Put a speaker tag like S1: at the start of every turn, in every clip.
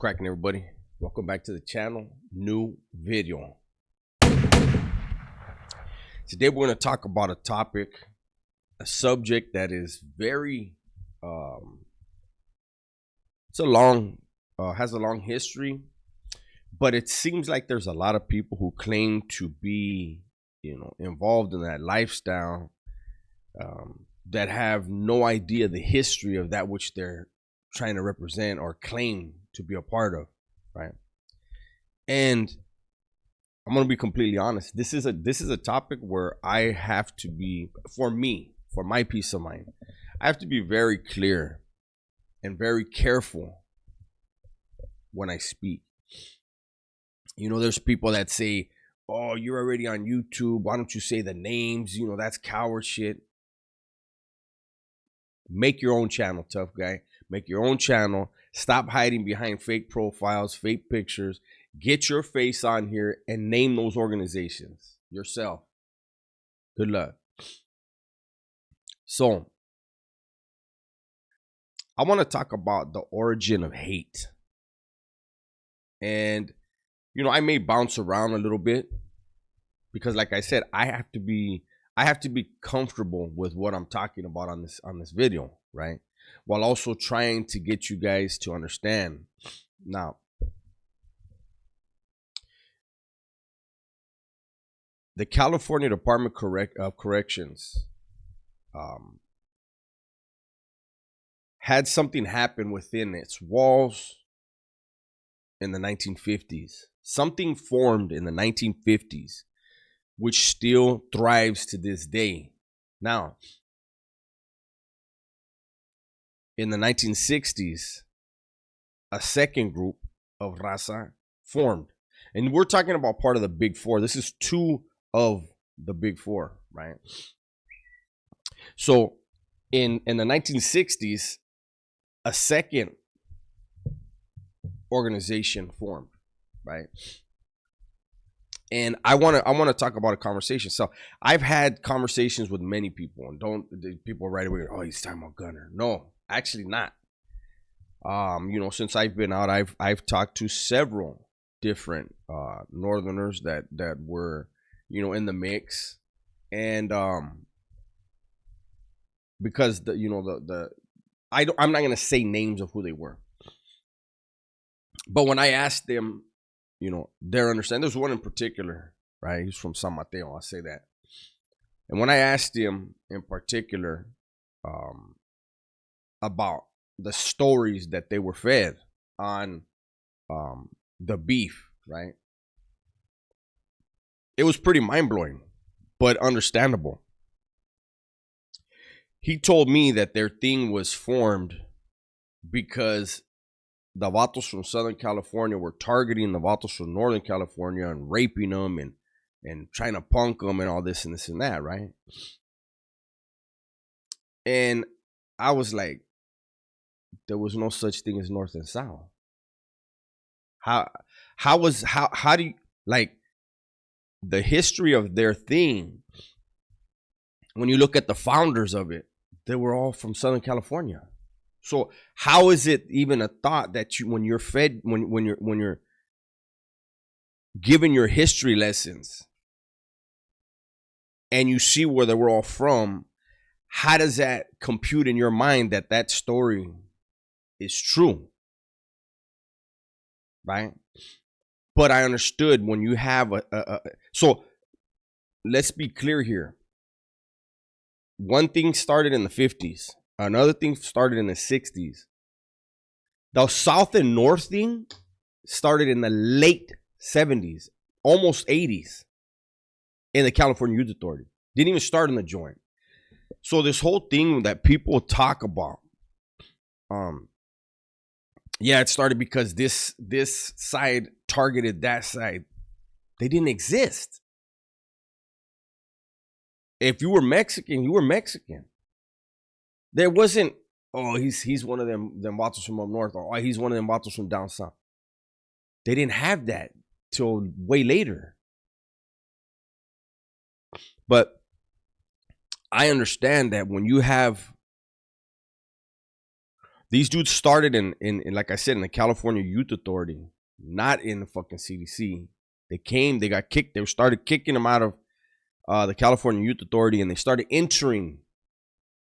S1: cracking, everybody? Welcome back to the channel. New video. Today we're going to talk about a topic, a subject that is very it's a long has a long history, but it seems like there's a lot of people who claim to be involved in that lifestyle, that have no idea the history of that which they're trying to represent or claim to be a part of, right? And I'm gonna be completely honest. This is a topic where I have to be, for my peace of mind, I have to be very clear and very careful when I speak. There's people that say, "Oh, you're already on YouTube. Why don't you say the names? That's coward shit." Make your own channel, tough guy. Make your own channel. Stop hiding behind fake profiles, fake pictures. Get your face on here and name those organizations yourself. Good luck. So, I want to talk about the origin of hate. And, I may bounce around a little bit because, like I said, I have to be comfortable with what I'm talking about on this video, right? While also trying to get you guys to understand. Now, the California Department of Corrections had something happen within its walls in the 1950s. Something formed in the 1950s, which still thrives to this day. Now, in the 1960s, a second group of raza formed. And we're talking about part of the Big Four. This is two of the Big Four, right? So in the 1960s, a second organization formed, right? And I want to talk about a conversation. So I've had conversations with many people, and people right away, "Oh, he's talking about Gunner." No, actually not. Since I've been out, I've talked to several different Northerners that were in the mix, and because I'm not gonna say names of who they were, but when I asked them, their understanding, there's one in particular, right? He's from San Mateo, I'll say that. And when I asked him in particular about the stories that they were fed on the beef, right? It was pretty mind-blowing, but understandable. He told me that their thing was formed because the vatos from Southern California were targeting the vatos from Northern California and raping them and trying to punk them and all this and this and that, right? And I was like, there was no such thing as North and South. How do you, like, the history of their thing, when you look at the founders of it, they were all from Southern California. So how is it even a thought that when you're fed, when you're given your history lessons and you see where they were all from, how does that compute in your mind that story is true, right? But I understood when you have so let's be clear here. One thing started in the 50s. Another thing started in the 60s. The South and North thing started in the late 70s, almost 80s, in the California Youth Authority. Didn't even start in the joint. So this whole thing that people talk about, it started because this side targeted that side. They didn't exist. If you were Mexican, you were Mexican. There wasn't, "Oh, he's one of them vatos from up north," or, "Oh, he's one of them vatos from down south." They didn't have that till way later. But I understand that when you have These dudes started in like I said, in the California Youth Authority, not in the fucking CDC. They got kicked. They started kicking them out of the California Youth Authority, and they started entering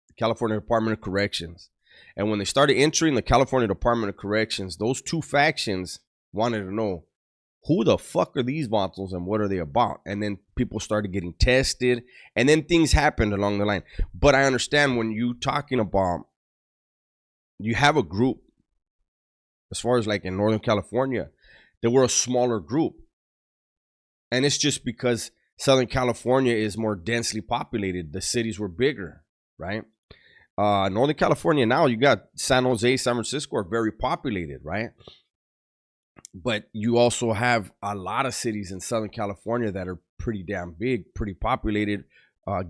S1: the California Department of Corrections. And when they started entering the California Department of Corrections, those two factions wanted to know, who the fuck are these vatos and what are they about? And then people started getting tested, and then things happened along the line. But I understand when you talking about, you have a group, as far as like in Northern California, they were a smaller group. And it's just because Southern California is more densely populated. The cities were bigger, right? Northern California now, you got San Jose, San Francisco are very populated, right? But you also have a lot of cities in Southern California that are pretty damn big, pretty populated,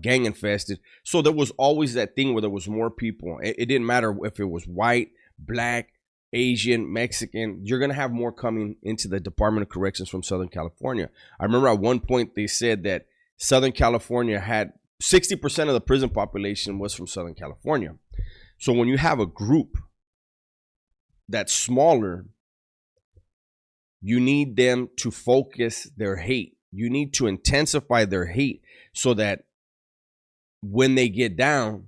S1: gang infested. So there was always that thing where there was more people. It didn't matter if it was white, black, Asian, Mexican. You're going to have more coming into the Department of Corrections from Southern California. I remember at one point they said that Southern California had 60% of the prison population was from Southern California. So when you have a group that's smaller, you need them to focus their hate. You need to intensify their hate so that when they get down,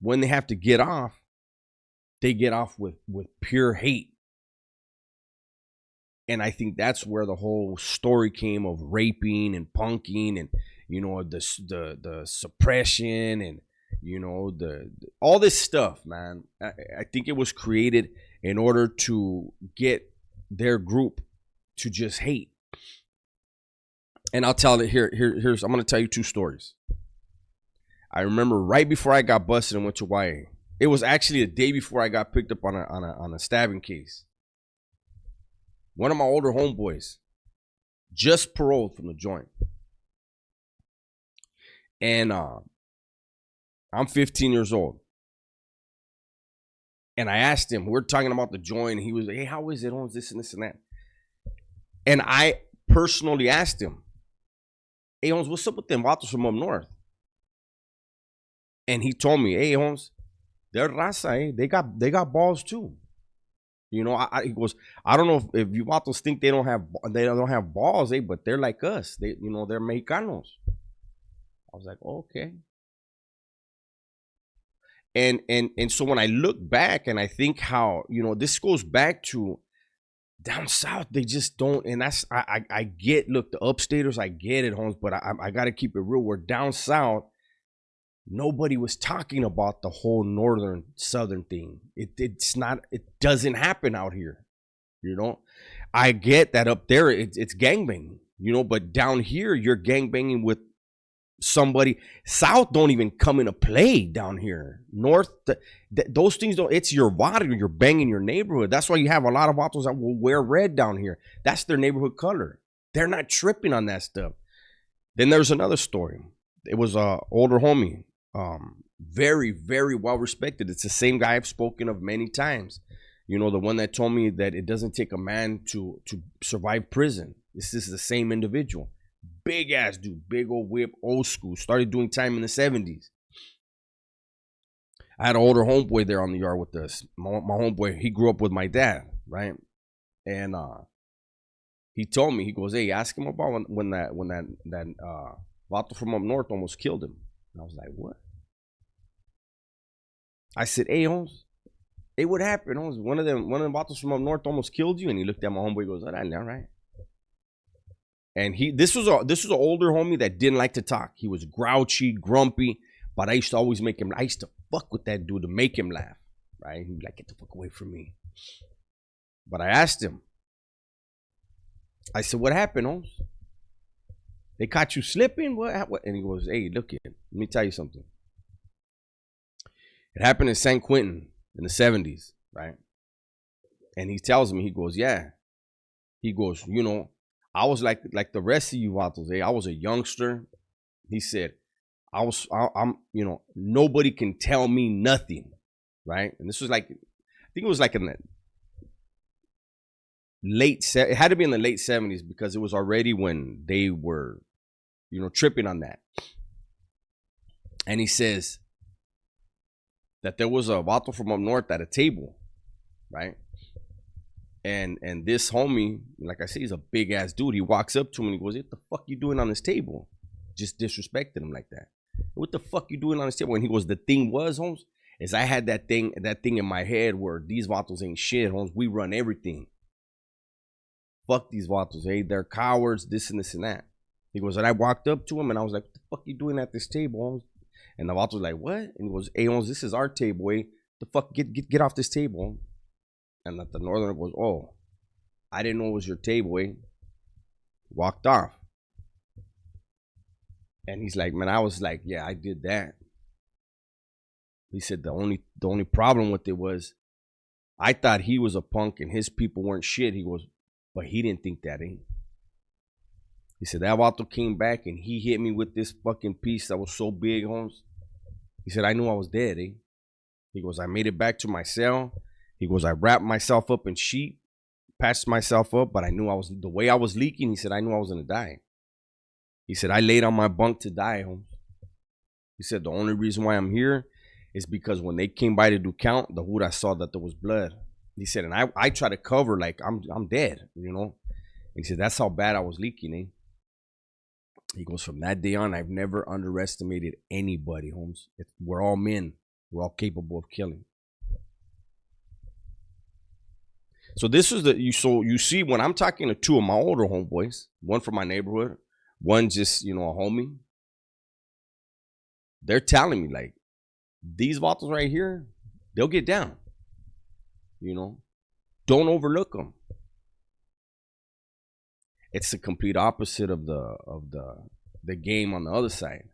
S1: when they have to get off, they get off with pure hate. And I think that's where the whole story came of raping and punking and, you know, the suppression and, you know, the all this stuff, man. I think it was created in order to get their group to just hate. And I'll tell it here's I'm going to tell you two stories. I remember right before I got busted and went to YA. It was actually the day before I got picked up on a stabbing case. One of my older homeboys just paroled from the joint. And I'm 15 years old. And I asked him, we're talking about the joint, and he was like, hey, how is it? Oh, this and this and that. And I personally asked him, hey, Holmes, what's up with them vatos from up north? And he told me, hey, Holmes, they're raza, eh? They got balls too. You know, he goes, I don't know if you vatos think they don't have balls, eh? But they're like us. They're Mexicanos. I was like, okay. And so when I look back and I think how, you know, this goes back to down south, they just don't, and that's, I get, look, the upstaters, I get it, Holmes, but I got to keep it real. We're down south. Nobody was talking about the whole northern southern thing. It doesn't happen out here. You know, I get that up there it's gangbanging, you know, but down here you're gangbanging with somebody. South don't even come into play down here. North, those things don't. It's your water. You're banging your neighborhood. That's why you have a lot of vatos that will wear red down here. That's their neighborhood color. They're not tripping on that stuff. Then there's another story. It was a older homie. Very, very well respected. It's the same guy I've spoken of many times. You know, the one that told me that it doesn't take a man to survive prison. This is the same individual. Big ass dude, big old whip, old school. Started doing time in the 70s. I had an older homeboy there on the yard with us. My homeboy, he grew up with my dad, right? And he told me, he goes, hey, ask him about when that vato from up north almost killed him. And I was like, what? I said, hey, Holmes, hey, what happened, Holmes? One of them vatos from up north almost killed you. And he looked at my homeboy and goes, all right. And this was an older homie that didn't like to talk. He was grouchy, grumpy, but I used to always make him, I used to fuck with that dude to make him laugh, right? He'd be like, get the fuck away from me. But I asked him, I said, what happened, Holmes? They caught you slipping? What? And he goes, hey, look here, let me tell you something. It happened in San Quentin in the 70s, right? And he tells me, he goes, yeah. He goes, you know, I was like the rest of you vatos, I was a youngster. He said, I'm, you know, nobody can tell me nothing, right? And this was like, I think it was like in the it had to be in the late 70s because it was already when they were, you know, tripping on that. And he says that there was a vato from up north at a table, right? And this homie, like I say, he's a big ass dude. He walks up to him and he goes, "What the fuck you doing on this table?" Just disrespected him like that. "What the fuck you doing on this table?" And he goes, "The thing was, Holmes, is I had that thing in my head where these vatos ain't shit, Holmes. We run everything. Fuck these vatos, hey, they're cowards, this and this and that." He goes, and I walked up to him and I was like, "What the fuck you doing at this table, Holmes?" And the vato was like, "What?" And he goes, "Hey, Holmes, this is our table, hey. The fuck, get off this table, Holmes." And the northerner goes, "Oh, I didn't know it was your table, eh?" Walked off. And he's like, "Man," I was like, "Yeah, I did that." He said the only problem with it was I thought he was a punk and his people weren't shit. He goes, but he didn't think that, eh? He said that vato came back and he hit me with this fucking piece that was so big, Holmes. He said I knew I was dead, eh? He goes, I made it back to my cell. He goes, I wrapped myself up in sheet, patched myself up, but I knew I was, the way I was leaking, he said, I knew I was gonna die. He said, I laid on my bunk to die, Holmes. He said, the only reason why I'm here is because when they came by to do count, the hood, I saw that there was blood. He said, and I try to cover like I'm dead, you know? And he said, that's how bad I was leaking, eh? He goes, from that day on, I've never underestimated anybody, Holmes. We're all men. We're all capable of killing. So this is you see when I'm talking to two of my older homeboys, one from my neighborhood, one just, you know, a homie, they're telling me like, these vatos right here, they'll get down. You know, don't overlook them. It's the complete opposite of the game on the other side.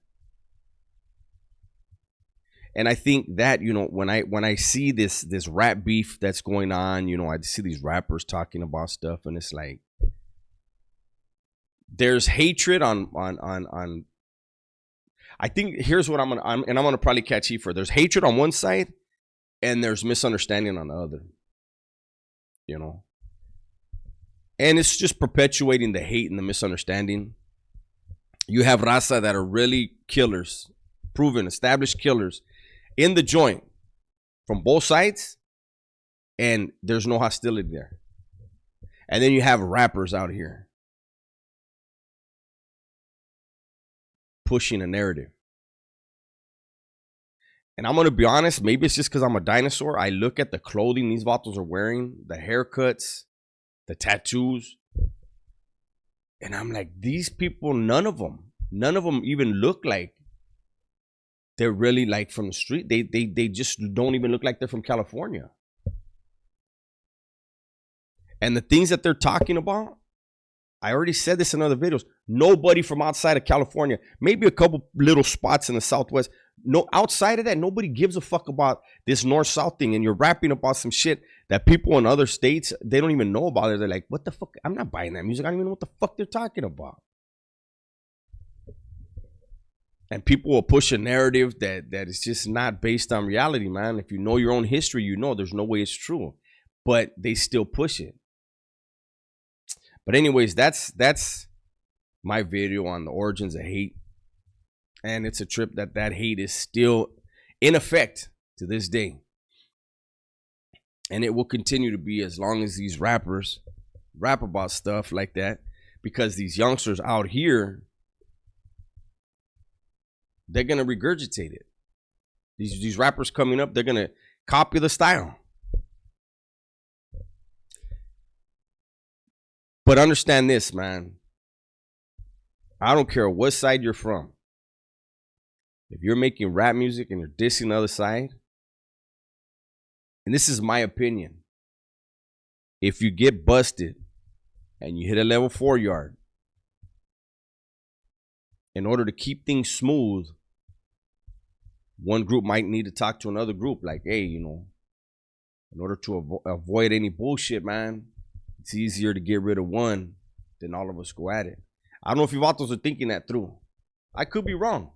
S1: And I think that, you know, when I see this rap beef that's going on, you know, I see these rappers talking about stuff, and it's like there's hatred on. I think here's what I'm gonna probably catch heat for. There's hatred on one side, and there's misunderstanding on the other. You know, and it's just perpetuating the hate and the misunderstanding. You have raza that are really killers, proven, established killers in the joint from both sides, and there's no hostility there. And then you have rappers out here pushing a narrative. And I'm going to be honest, maybe it's just because I'm a dinosaur. I look at the clothing these vatos are wearing, the haircuts, the tattoos, and I'm like, these people, none of them even look like they're really like from the street. They just don't even look like they're from California. And the things that they're talking about, I already said this in other videos. Nobody from outside of California, maybe a couple little spots in the Southwest. No, outside of that, nobody gives a fuck about this north-south thing. And you're rapping about some shit that people in other states, they don't even know about it. They're like, what the fuck? I'm not buying that music. I don't even know what the fuck they're talking about. And people will push a narrative that is just not based on reality, man. If you know your own history, you know there's no way it's true. But they still push it. But anyways, that's my video on the origins of hate. And it's a trip that hate is still in effect to this day. And it will continue to be as long as these rappers rap about stuff like that. Because these youngsters out here, they're going to regurgitate it. These rappers coming up, they're going to copy the style. But understand this, man. I don't care what side you're from. If you're making rap music and you're dissing the other side, and this is my opinion, if you get busted and you hit a level 4 yard, in order to keep things smooth, one group might need to talk to another group like, hey, you know, in order to avoid any bullshit, man, it's easier to get rid of one than all of us go at it. I don't know if you vatos are thinking that through. I could be wrong.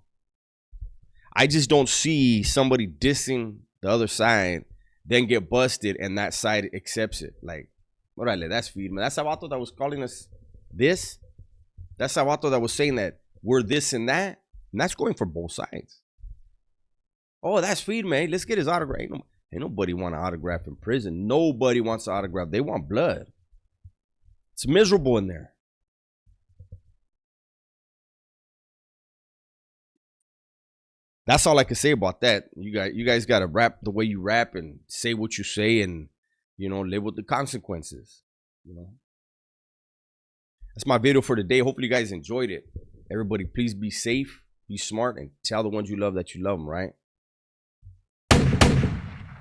S1: I just don't see somebody dissing the other side, then get busted, and that side accepts it. Like, orale, that's feed, man. That's Sabato that was calling us this. That's Sabato that was saying that we're this and that. And that's going for both sides. Oh, that's feed, man. Let's get his autograph. Ain't nobody want an autograph in prison. Nobody wants an autograph. They want blood. It's miserable in there. That's all I can say about that. You guys got to rap the way you rap and say what you say, and live with the consequences. That's my video for today. Hopefully you guys enjoyed it. Everybody, please be safe, be smart, and tell the ones you love that you love them, right?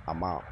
S1: I'm out.